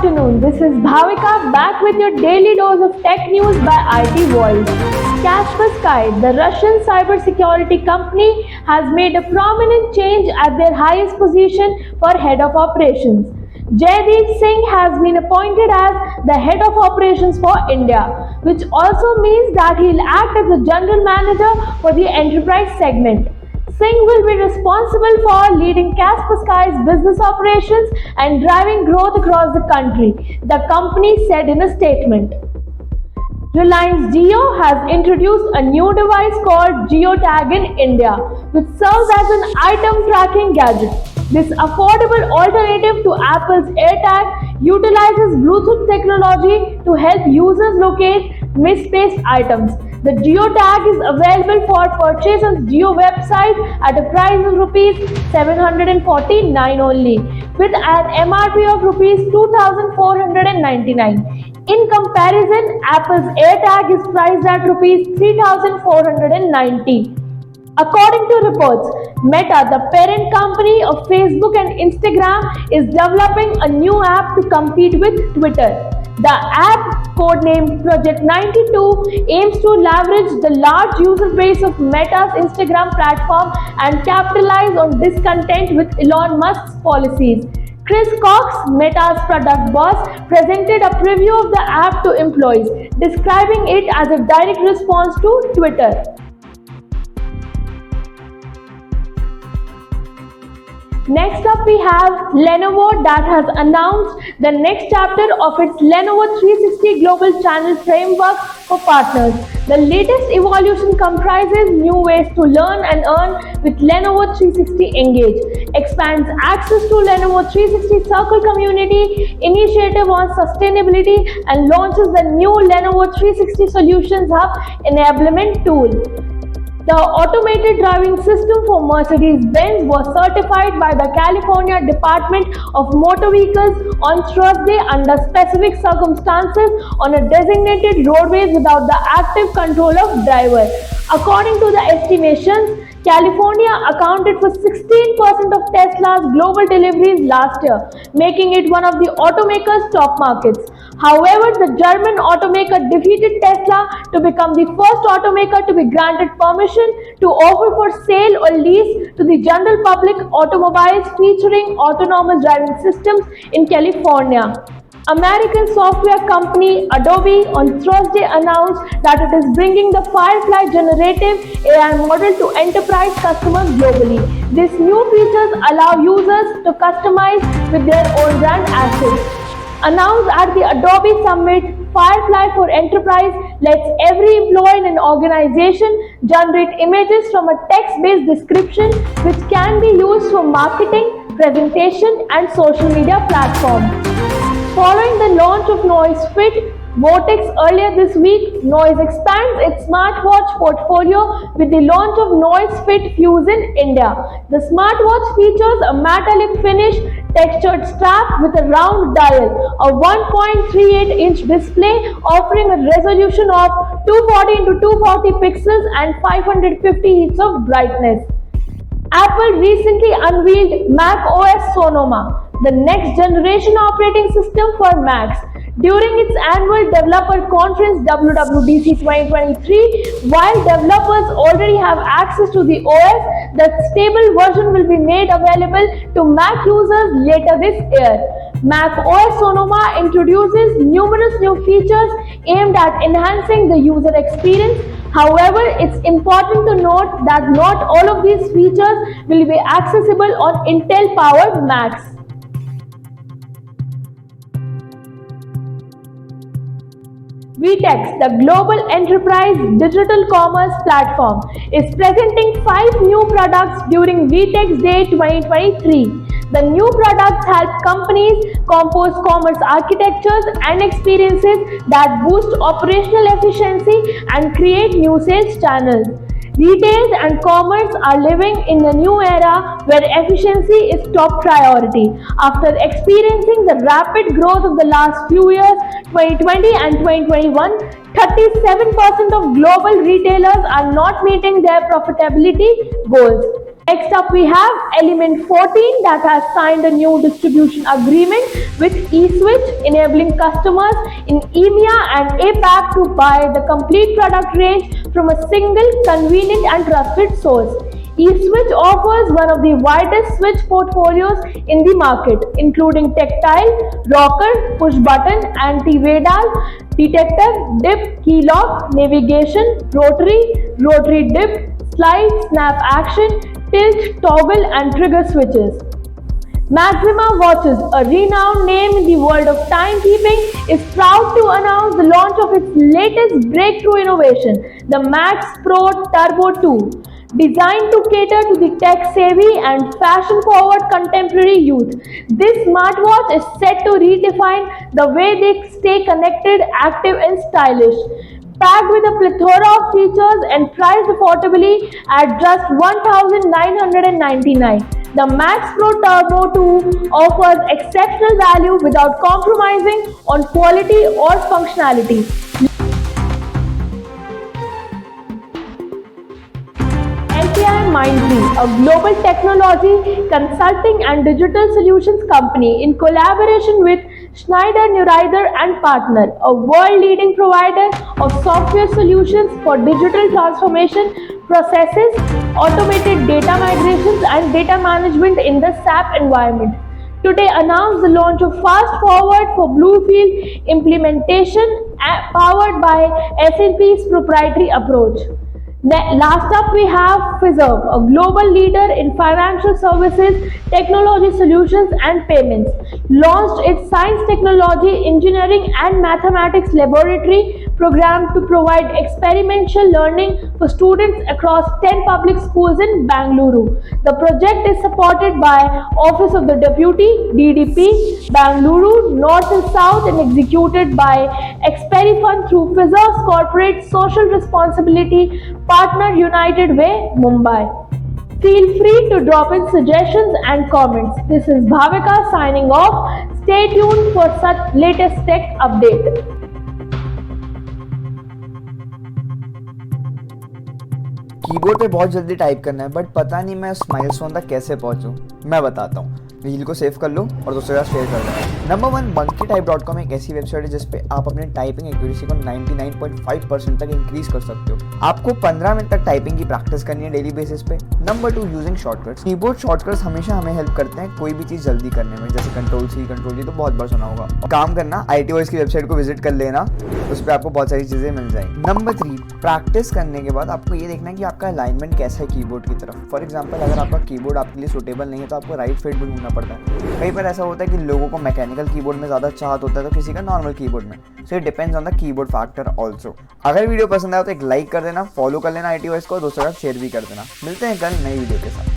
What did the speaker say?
afternoon. This is Bhavika back with your daily dose of tech news by IT Voice. Kaspersky, the Russian cybersecurity company, has made a prominent change at their highest position for head of operations. Jaideep Singh has been appointed as the head of operations for India, which also means that he'll act as the general manager for the enterprise segment. Singh will be responsible for leading Kaspersky's business operations and driving growth across the country, the company said in a statement. Reliance Jio has introduced a new device called JioTag in India, which serves as an item tracking gadget. This affordable alternative to Apple's AirTag utilizes Bluetooth technology to help users locate misplaced items. The JioTag is available for purchase on Jio website at a price of rupees 749 only, with an MRP of rupees 2499. In comparison, Apple's AirTag is priced at rupees 3490. According to reports, Meta, the parent company of Facebook and Instagram, is developing a new app to compete with Twitter. The app, codenamed Project 92, aims to leverage the large user base of Meta's Instagram platform and capitalize on discontent with Elon Musk's policies. Chris Cox, Meta's product boss, presented a preview of the app to employees, describing it as a direct response to Twitter. Next up, we have Lenovo that has announced the next chapter of its Lenovo 360 Global Channel Framework for partners. The latest evolution comprises new ways to learn and earn with Lenovo 360 Engage, expands access to Lenovo 360 Circle Community Initiative on sustainability, and launches the new Lenovo 360 Solutions Hub enablement tool. The automated driving system for Mercedes-Benz was certified by the California Department of Motor Vehicles on Thursday under specific circumstances on a designated roadway without the active control of driver. According to the estimations, California accounted for 16% of Tesla's global deliveries last year, making it one of the automaker's top markets. However, the German automaker defeated Tesla to become the first automaker to be granted permission to offer for sale or lease to the general public automobiles featuring autonomous driving systems in California. American software company Adobe on Thursday announced that it is bringing the Firefly generative AI model to enterprise customers globally. These new features allow users to customize with their own brand assets. Announced at the Adobe Summit, Firefly for Enterprise lets every employee in an organization generate images from a text-based description which can be used for marketing, presentation, and social media platforms. Following the launch of NoiseFit Vortex earlier this week, Noise expands its smartwatch portfolio with the launch of NoiseFit Fuse in India. The smartwatch features a metallic finish textured strap with a round dial, a 1.38-inch display offering a resolution of 240 x 240 pixels and 550 nits of brightness. Apple recently unveiled Mac OS Sonoma, the next generation operating system for Macs. During its annual developer conference WWDC 2023, while developers already have access to the OS, the stable version will be made available to Mac users later this year. Mac OS Sonoma introduces numerous new features aimed at enhancing the user experience. However, it's important to note that not all of these features will be accessible on Intel-powered Macs. VTEX, the global enterprise digital commerce platform, is presenting 5 new products during VTEX Day 2023. The new products help companies compose commerce architectures and experiences that boost operational efficiency and create new sales channels. Retail and commerce are living in a new era where efficiency is top priority. After experiencing the rapid growth of the last few years, 2020 and 2021, 37% of global retailers are not meeting their profitability goals. Next up, we have Element 14 that has signed a new distribution agreement with eSwitch, enabling customers in EMEA and APAC to buy the complete product range from a single, convenient, and trusted source. eSwitch offers one of the widest switch portfolios in the market, including tactile, rocker, push button, anti-vadal, detector, dip, key lock, navigation, rotary dip, slide, snap action, tilt, toggle, and trigger switches. Maxima Watches, a renowned name in the world of timekeeping, is proud to announce the launch of its latest breakthrough innovation, the Max Pro Turbo 2. Designed to cater to the tech-savvy and fashion-forward contemporary youth, this smartwatch is set to redefine the way they stay connected, active, and stylish. Packed with a plethora of features and priced affordably at just $1,999. The Max Pro Turbo 2 offers exceptional value without compromising on quality or functionality. LTI Mindtree, a global technology, consulting and digital solutions company in collaboration with Schneider Neurider and Partner, a world-leading provider of software solutions for digital transformation processes, automated data migrations, and data management in the SAP environment. Today announced the launch of Fast Forward for Bluefield implementation powered by SAP's proprietary approach. Last up, we have Fiserv, a global leader in financial services, technology solutions, and payments. Launched its science, technology, engineering, and mathematics laboratory program to provide experiential learning for students across 10 public schools in Bangalore. The project is supported by Office of the Deputy, DDP, Bangalore, North and South, and executed by Experifund through Fiserv's corporate social responsibility partner United Way, Mumbai. Feel free to drop in suggestions and comments. This is Bhavika signing off. Stay tuned for such latest tech update. Keyboard पे बहुत जल्दी type करना है but पता नहीं मैं उस milestone तक कैसे पहुंचूं। मैं बताता हूँ, रील को सेव कर लो और दूसरे का शेयर कर लो। नंबर 1, monkeytype.com एक ऐसी वेबसाइट है जिसपे आप अपने टाइपिंग एक्यूरेसी को 99.5% तक इंक्रीज कर सकते हो। आपको 15 मिनट तक टाइपिंग की प्रैक्टिस करनी है डेली बेसिस पे। Number 2, using shortcuts. Keyboard shortcuts हमेशा हमें हेल्प करते हैं कोई भी चीज जल्दी करने में, जैसे कंट्रोल-C तो बहुत बार सुना होगा। काम करना, ITOS की वेबसाइट को विजिट कर लेना, उस पर आपको बहुत सारी चीजें मिल जाएंगी। नंबर 3, प्रैक्टिस करने के बाद आपको ये देखना है कि आपका अलाइनमेंट कैसा है कीबोर्ड की तरफ। फॉर एग्जांपल, अगर आपका कीबोर्ड आपके लिए सूटेबल नहीं है तो आपको राइट फिट भी ढूंढना पड़ता है। कई बार ऐसा होता है कि लोगों को मैकेनिकल कीबोर्ड में ज़्यादा चाहत होता है तो किसी का नॉर्मल कीबोर्ड में। So it depends on the keyboard factor also. अगर वीडियो पसंद आया तो एक लाइक कर देना, फॉलो कर लेना ITOS को, दोस्तों का शेयर भी कर देना। मिलते हैं कल नई वीडियो के साथ।